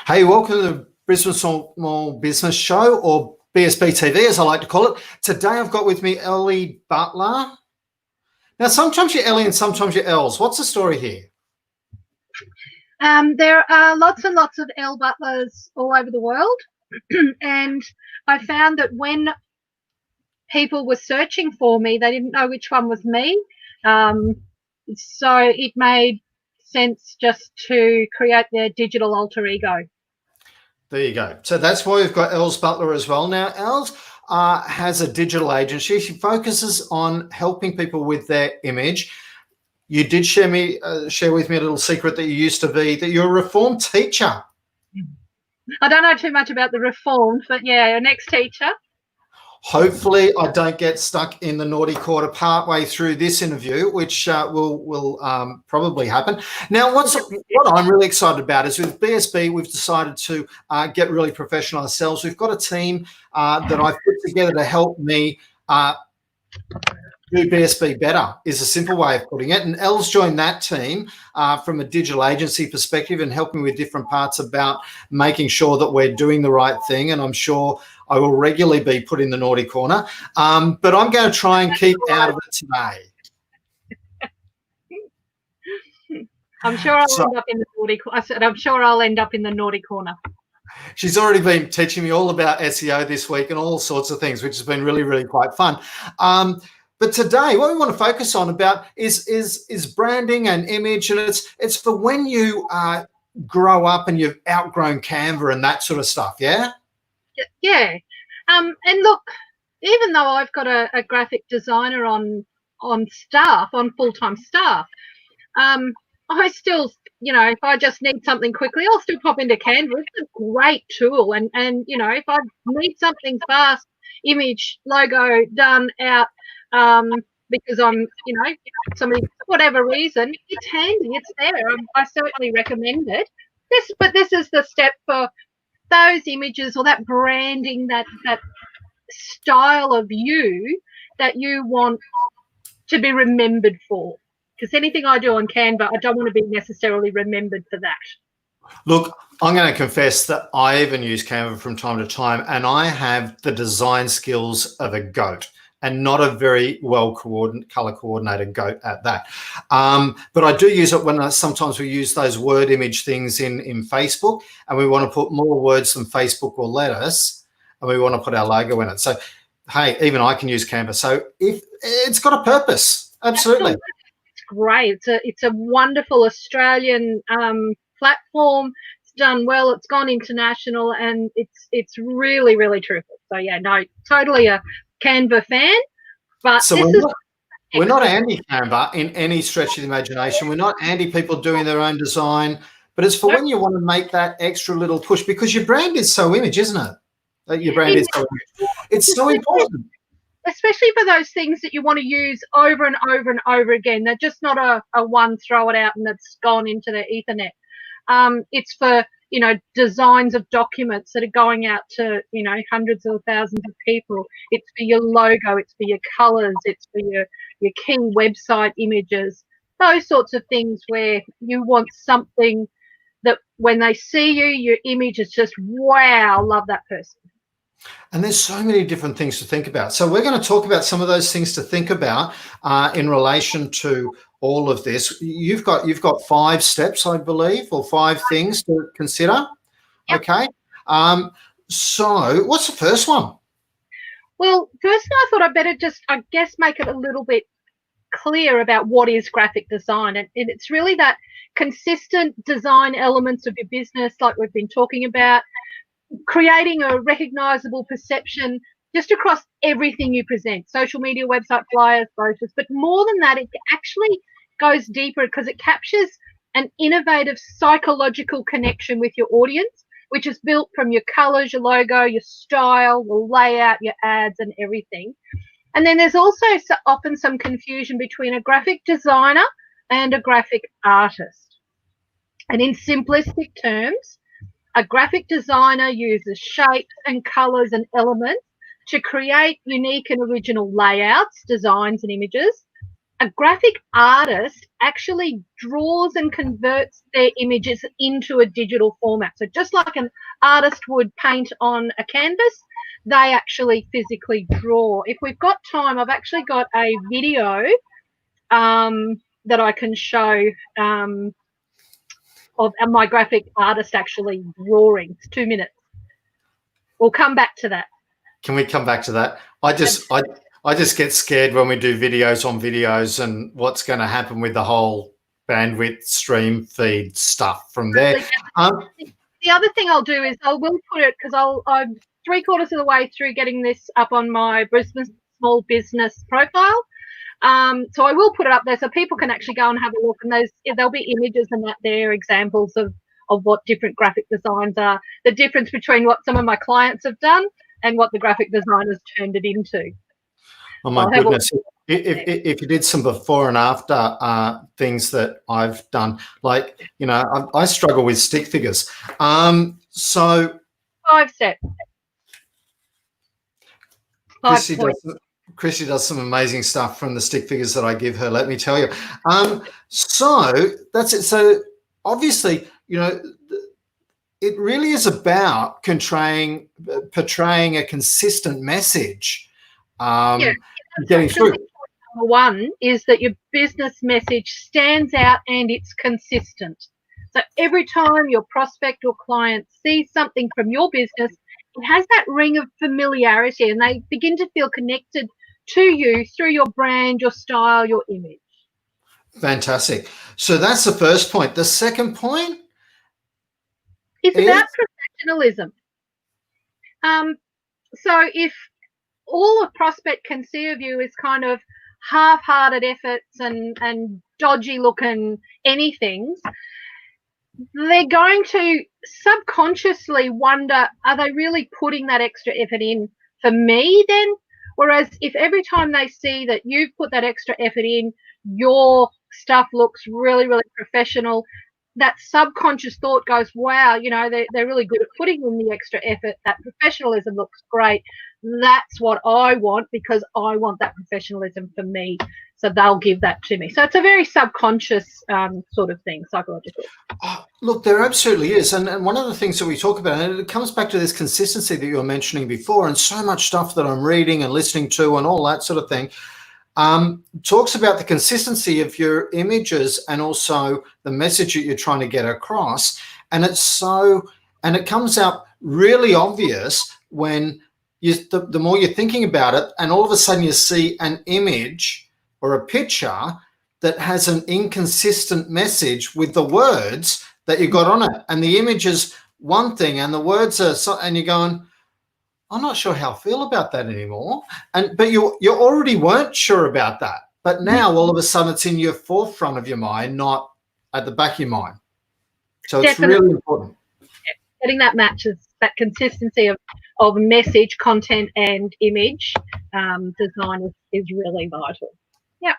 Hey, welcome to the Brisbane Small Business Show, or BSB TV as I like to call it. Today I've got with me Ellie Butler. Now, sometimes you're Ellie and sometimes you're Els. What's the story here? There are lots and lots of Elle Butlers all over the world. And I found that when people were searching for me, they didn't know which one was me. So it made sense just to create their digital alter ego. There you go. So that's why we've got Els Butler as well. Now, Els has a digital agency. She focuses on helping people with their image. You did share with me a little secret that you're a Reformed teacher. I don't know too much about the Reformed, but yeah, an ex-teacher. Hopefully I don't get stuck in the naughty quarter partway through this interview, which will probably happen. Now, what I'm really excited about is with BSB, we've decided to get really professional ourselves. We've got a team that I've put together to help me do BSB better, is a simple way of putting it. And Elle's joined that team from a digital agency perspective and helping with different parts about making sure that we're doing the right thing. And I'm sure I will regularly be put in the naughty corner, but I'm going to try and keep out of it today. I'm sure I'll end up in the naughty corner. I said, I'm sure I'll end up in the naughty corner. She's already been teaching me all about SEO this week and all sorts of things, which has been really, really quite fun. But today, what we want to focus on about is branding and image, and it's for when you grow up and you've outgrown Canva and that sort of stuff. Yeah. Yeah. And look, even though I've got a graphic designer on full-time staff, I still, if I just need something quickly, I'll still pop into Canva. It's a great tool. And if I need something fast, image, logo done out, because I'm, somebody, for whatever reason, it's handy, it's there. I certainly recommend it. But this is the step for those images or that branding, that style of you that you want to be remembered for. Because anything I do on Canva, I don't want to be necessarily remembered for that. Look, I'm going to confess that I even use Canva from time to time, and I have the design skills of a goat and not a very well color coordinated goat at that. But I do use it when sometimes we use those word image things in Facebook, and we want to put more words than Facebook will let us, and we want to put our logo in it. So, hey, even I can use Canva. So if it's got a purpose, absolutely. It's great. It's a wonderful Australian platform. It's done well. It's gone international, and it's really, really terrific. So yeah, no, totally a Canva fan. But so we're not anti-Canva in any stretch of the imagination. We're not anti people doing their own design, but it's for when you want to make that extra little push, because your brand is so image, isn't it? Your brand is so image. It's so important. Especially for those things that you want to use over and over and over again. They're just not a one, throw it out and it's gone into the Ethernet. It's for, designs of documents that are going out to, hundreds or thousands of people. It's for your logo. It's for your colors. It's for your key website images, those sorts of things where you want something that when they see you, your image is just, wow, love that person. And there's so many different things to think about. So we're going to talk about some of those things to think about in relation to all of this. You've got 5 steps, I believe, or 5 things to consider. Yep. Okay. So what's the first one? Well, first I thought I'd better just, make it a little bit clear about what is graphic design. And it's really that consistent design elements of your business, like we've been talking about, creating a recognizable perception just across everything you present, social media, website, flyers, brochures. But more than that, it actually goes deeper because it captures an innovative psychological connection with your audience, which is built from your colors, your logo, your style, the layout, your ads and everything. And then there's also often some confusion between a graphic designer and a graphic artist. And in simplistic terms, a graphic designer uses shapes and colors and elements to create unique and original layouts, designs and images. a graphic artist actually draws and converts their images into a digital format. So just like an artist would paint on a canvas, they actually physically draw. If we've got time, I've actually got a video that I can show of my graphic artist actually drawing. It's 2 minutes. We'll come back to that. Can we come back to that? I just get scared when we do videos on videos and what's going to happen with the whole bandwidth stream feed stuff from there. The other thing I'll do is I will put it, because I'm 3/4 of the way through getting this up on my Brisbane small business profile. So I will put it up there so people can actually go and have a look, and there'll be images and that there, examples of what different graphic designs are, the difference between what some of my clients have done and what the graphic designers turned it into. Oh my goodness. If you did some before and after things that I've done, like, you know, I struggle with stick figures. So 5 steps. Chrissy does some amazing stuff from the stick figures that I give her, let me tell you. So that's it. So obviously, you know, it really is about portraying a consistent message. Getting through. Number one is that your business message stands out and it's consistent. So every time your prospect or client sees something from your business, it has that ring of familiarity, and they begin to feel connected to you through your brand, your style, your image. Fantastic. So that's the first point. The second point is about professionalism. So if all a prospect can see of you is kind of half-hearted efforts and dodgy looking anythings, they're going to subconsciously wonder, are they really putting that extra effort in for me then? Whereas if every time they see that you've put that extra effort in, your stuff looks really, really professional, that subconscious thought goes, wow, you know, they're really good at putting in the extra effort. That professionalism looks great. That's what I want, because I want that professionalism for me. So they'll give that to me. So it's a very subconscious sort of thing, psychological. Look, there absolutely is. And one of the things that we talk about, and it comes back to this consistency that you were mentioning before, and so much stuff that I'm reading and listening to and all that sort of thing, talks about the consistency of your images and also the message that you're trying to get across. And it comes out really obvious when the more you're thinking about it, and all of a sudden you see an image or a picture that has an inconsistent message with the words that you got on it. And the image is one thing and the words are and you're going, I'm not sure how I feel about that anymore. But you already weren't sure about that. But now all of a sudden it's in your forefront of your mind, not at the back of your mind. So it's really important. Getting that matches, that consistency of message, content and image design is really vital. Yeah.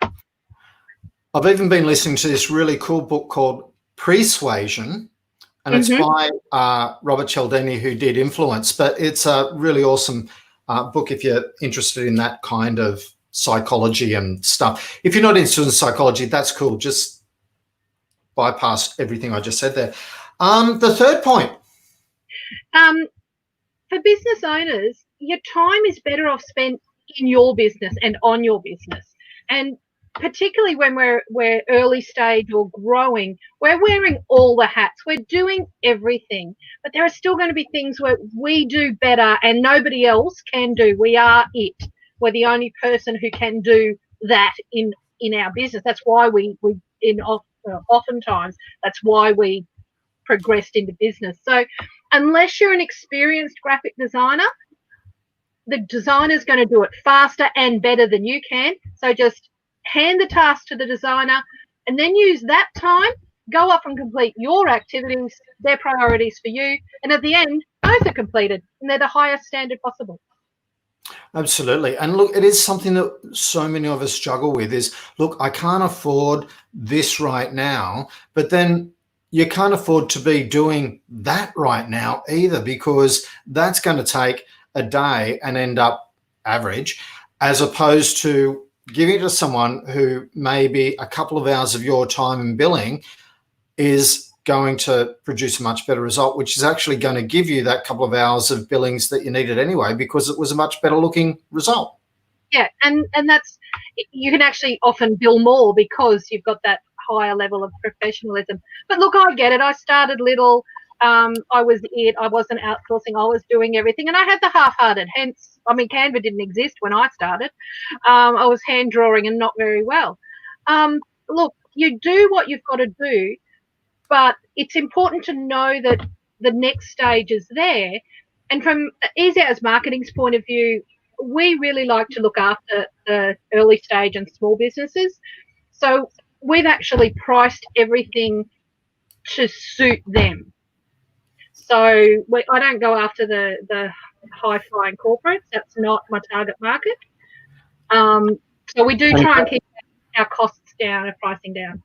I've even been listening to this really cool book called Persuasion, and it's by Robert Cialdini, who did Influence, but it's a really awesome book if you're interested in that kind of psychology and stuff. If you're not interested in psychology, that's cool. Just bypass everything I just said there. The third point. For business owners, your time is better off spent in your business and on your business. And particularly when we're early stage or growing, we're wearing all the hats. We're doing everything. But there are still going to be things where we do better and nobody else can do. We are it. We're the only person who can do that in our business. That's why oftentimes that's why we progressed into business. So unless you're an experienced graphic designer, the designer's going to do it faster and better than you can. So just hand the task to the designer and then use that time, go off and complete your activities, their priorities for you, and at the end, both are completed and they're the highest standard possible. Absolutely. And look, it is something that so many of us struggle with is, look, I can't afford this right now, but then you can't afford to be doing that right now either, because that's going to take a day and end up average, as opposed to giving it to someone who maybe a couple of hours of your time and billing is going to produce a much better result, which is actually going to give you that couple of hours of billings that you needed anyway, because it was a much better looking result. Yeah, and that's, you can actually often bill more because you've got that higher level of professionalism. But look, I get it. I started little. I was it. I wasn't outsourcing. I was doing everything, and I had the half-hearted. Hence, I mean, Canva didn't exist when I started. I was hand drawing and not very well. Look, you do what you've got to do, but it's important to know that the next stage is there. And from Easy As Marketing's point of view, we really like to look after the early stage and small businesses. So we've actually priced everything to suit them. So I don't go after the high-flying corporates. That's not my target market. So we do try and keep our costs down and pricing down.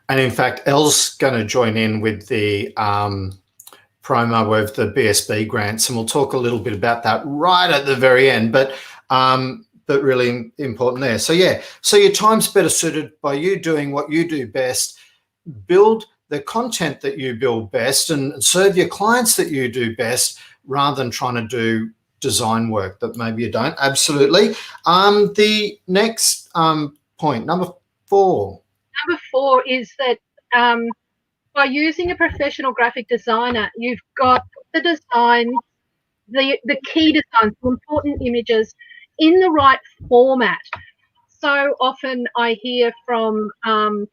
And in fact, Elle's going to join in with the promo of the BSB grants, and we'll talk a little bit about that right at the very end. But really important there. So yeah, so your time's better suited by you doing what you do best, build the content that you build best, and serve your clients that you do best, rather than trying to do design work that maybe you don't. Absolutely. The next point, number 4. Number 4 is that by using a professional graphic designer, you've got the design, the key designs, the important images in the right format. So often I hear from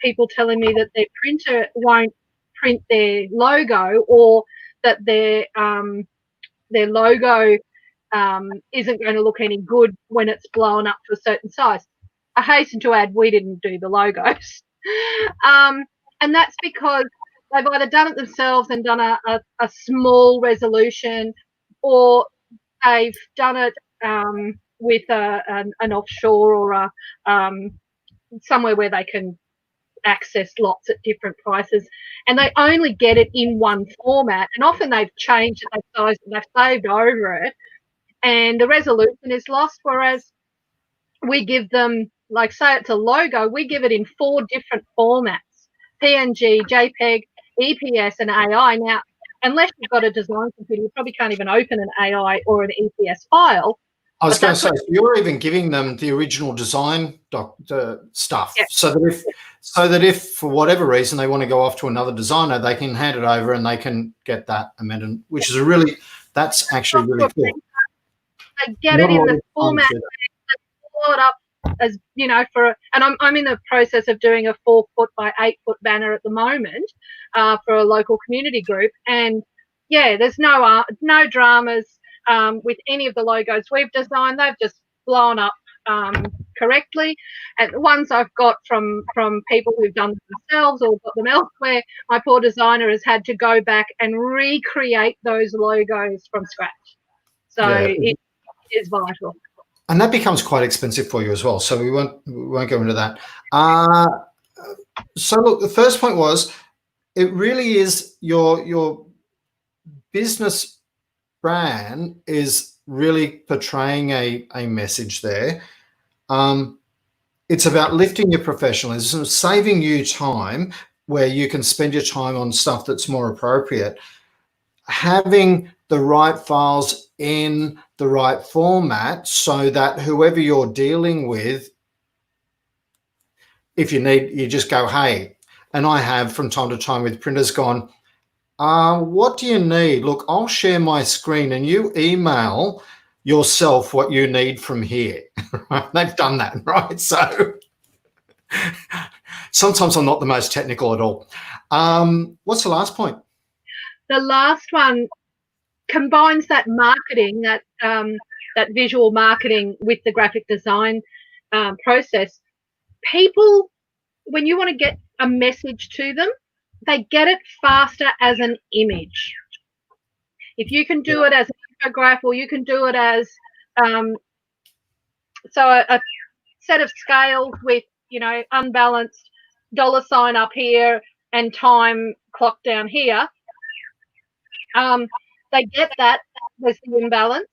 people telling me that their printer won't print their logo, or that their logo isn't going to look any good when it's blown up to a certain size. I hasten to add, we didn't do the logos. And that's because they've either done it themselves and done a small resolution, or they've done it with an offshore, or somewhere where they can access lots at different prices, and they only get it in one format. And often they've changed it, they've saved over it, and the resolution is lost. Whereas we give them, like, say it's a logo, we give it in 4 different formats: PNG, JPEG, EPS, and AI. Now, unless you've got a design computer, you probably can't even open an AI or an EPS file. I was going to say, you're even giving them the original design stuff, yeah. so that if for whatever reason they want to go off to another designer, they can hand it over and they can get that amended, which is that's actually really cool. They get it in the format, blow it up as, you know, and I'm in the process of doing a 4-foot by 8-foot banner at the moment for a local community group, and yeah, there's no dramas with any of the logos we've designed. They've just blown up correctly. And the ones I've got from people who've done them themselves or got them elsewhere, my poor designer has had to go back and recreate those logos from scratch. So yeah, it is vital. And that becomes quite expensive for you as well. So we won't go into that. So look, the first point was, it really is your business brand is really portraying a message there. It's about lifting your professionalism, saving you time where you can spend your time on stuff that's more appropriate, having the right files in the right format, so that whoever you're dealing with, if you need, you just go, hey. And I have from time to time with printers gone, what do you need? Look, I'll share my screen and you email yourself what you need from here. They've done that, right? So sometimes I'm not the most technical at all. What's the last point? The last one combines that marketing, that visual marketing, with the graphic design process. People, when you want to get a message to them, they get it faster as an image. If you can do it as an infograph, or you can do it as a set of scales with, you know, unbalanced $sign up here and time clock down here, they get that with the imbalance.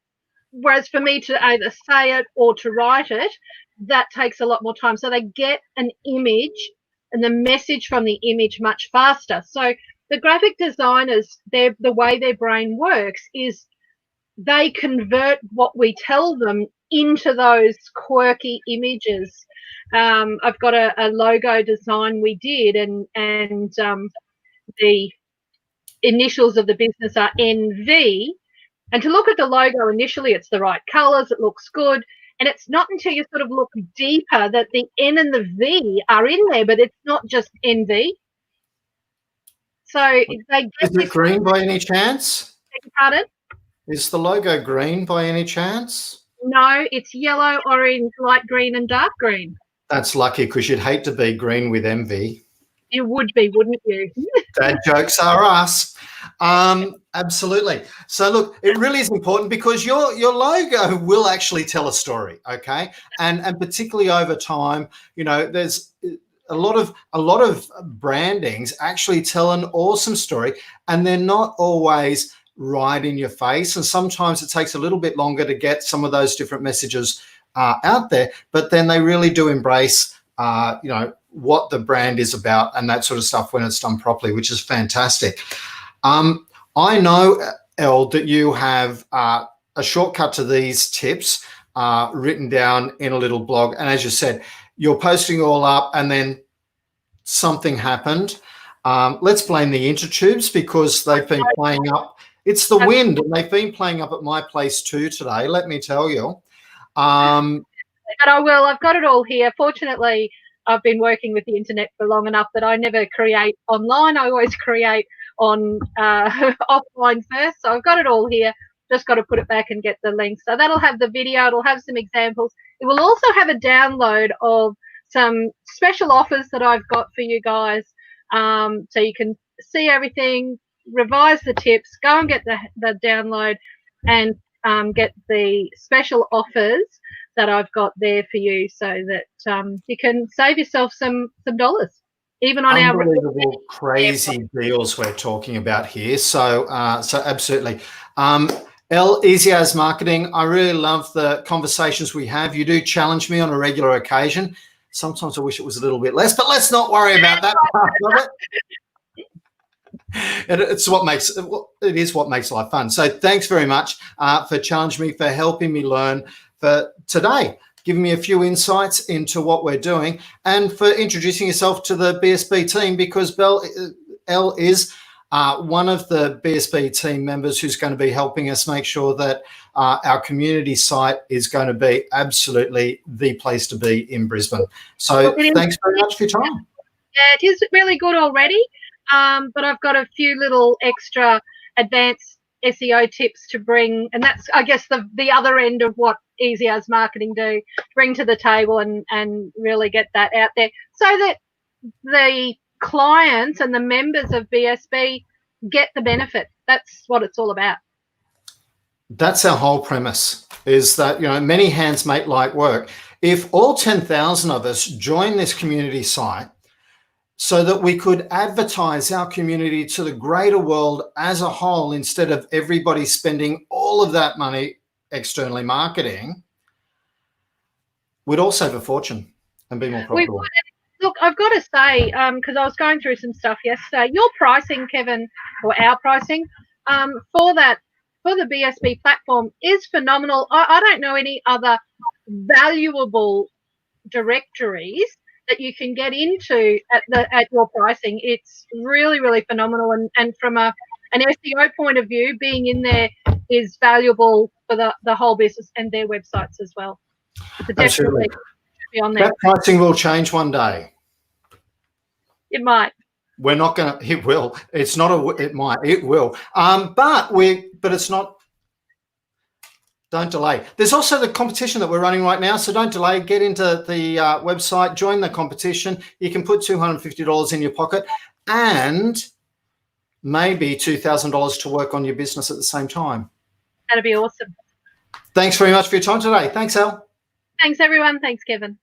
Whereas for me to either say it or to write it, that takes a lot more time. So they get an image and the message from the image much faster. So the graphic designers, the way their brain works is they convert what we tell them into those quirky images. I've got a logo design we did, and the initials of the business are NV. And to look at the logo initially, it's the right colors, it looks good. And it's not until you sort of look deeper that the N and the V are in there, but it's not just NV. So they get Is it green by any chance? Pardon? Is the logo green by any chance? No, it's yellow, orange, light green, and dark green. That's lucky, because you'd hate to be green with envy. You would be, wouldn't you? Dad jokes are us. Absolutely. So look, it really is important, because your logo will actually tell a story, okay? And particularly over time, there's a lot of brandings actually tell an awesome story, and they're not always right in your face. And sometimes it takes a little bit longer to get some of those different messages out there, but then they really do embrace, what the brand is about and that sort of stuff when it's done properly, which is fantastic. I know, Elle, that you have a shortcut to these tips written down in a little blog. And as you said, you're posting all up and then something happened. Let's blame the intertubes, because they've been playing up. It's the wind, and they've been playing up at my place too today, let me tell you. But I will. I've got it all here. Fortunately, I've been working with the internet for long enough that I never create online. I always create on offline first. So I've got it all here. Just got to put it back and get the link. So that'll have the video. It'll have some examples. It will also have a download of some special offers that I've got for you guys. So you can see everything, revise the tips, go and get the download, and get the special offers that I've got there for you, so that you can save yourself some dollars, even on our unbelievable, crazy deals we're talking about here. So absolutely. Elle, Easy As Marketing, I really love the conversations we have. You do challenge me on a regular occasion. Sometimes I wish it was a little bit less, but let's not worry about that part of it. And it is what makes life fun. So thanks very much for challenging me, for helping me learn, for today, giving me a few insights into what we're doing, and for introducing yourself to the BSB team, because Elle is one of the BSB team members who's going to be helping us make sure that our community site is going to be absolutely the place to be in Brisbane. So thanks very much for your time. Yeah, it is really good already. But I've got a few little extra advanced SEO tips to bring, and that's, I guess, the other end of what Easy As Marketing do, bring to the table and really get that out there, so that the clients and the members of BSB get the benefit. That's what it's all about. That's our whole premise, is that, many hands make light work. If all 10,000 of us join this community site, so that we could advertise our community to the greater world as a whole, instead of everybody spending all of that money externally marketing, we'd all save a fortune and be more profitable. Look, I've got to say, because I was going through some stuff yesterday, your pricing, Kevin, or our pricing, for the BSB platform is phenomenal. I don't know any other valuable directories that you can get into at your pricing. It's really, really phenomenal, and from an SEO point of view, being in there is valuable for the whole business and their websites as well. So definitely be on there. That pricing will change one day. It might. We're not going to. It will. It's not a. It might. It will. But it's not. Don't delay. There's also the competition that we're running right now, so don't delay. Get into the website, join the competition. You can put $250 in your pocket and maybe $2,000 to work on your business at the same time. That'd be awesome. Thanks very much for your time today. Thanks, Elle. Thanks, everyone. Thanks, Kevin.